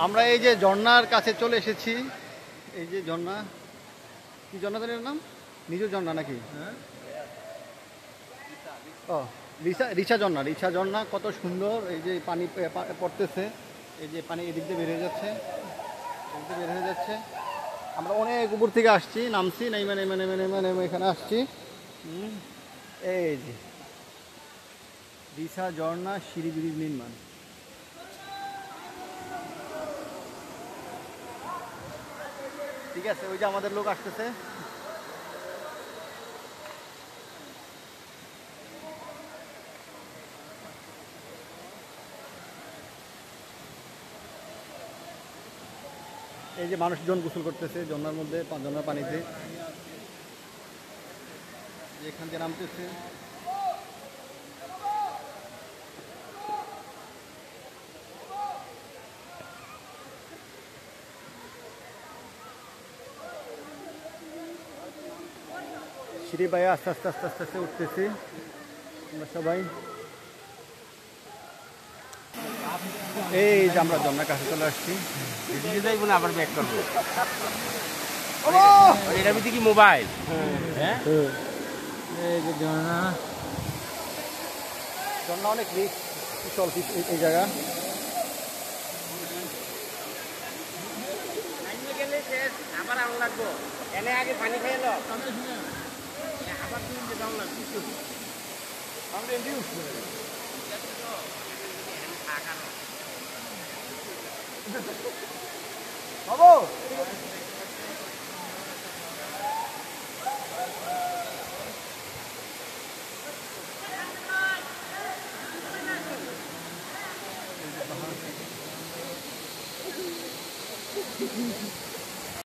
আমরা এই যে ঝর্ণার কাছে চলে এসেছি। এই যে ঝর্ণা, কি ঝর্ণা জানেন নাম? নিজের ঝর্ণা নাকি? ও, রিচা ঝর্ণা। রিচা ঝর্ণা কত সুন্দর! এই যে পানি পড়তেছে, এই যে পানি এদিক দিয়ে বের হয়ে যাচ্ছে, এদিক দিয়ে বের হয়ে যাচ্ছে। আমরা অনেক উপর থেকে আসছি, নামছি, নেমে নেমে নেমে নেমে নেমে এখানে আসছি। এই যে রিচা ঝর্ণা সিঁড়ি ব্রিজ নির্মাণ। ঠিক আছে, ওই যে আমাদের লোক আসতেছে। এই যে মানুষজন গোসল করতেছে ঝর্ণার মধ্যে, ঝর্ণার পানিতে, যেখান থেকে নামতেছে। সিঁড়ি বাইয়ে আস্তে আস্তে আস্তে আস্তে আস্তে উঠতেছি আমরা সবাই। এই যে আমরা ঝর্ণার কাছে চলে আসছি। যাইব না, আবার ব্যাক করবো। এটার ভিতরে কি মোবাইল? হ্যাঁ, এই যে ঝর্ণা, ঝর্ণা অনেক রিস্ক, চল এই জায়গা। গেলে শেষ, আবার আম লাগবো। এনে আগে পানি খেয়ে লো, আবার তুমি দাম লাগবে। বাবু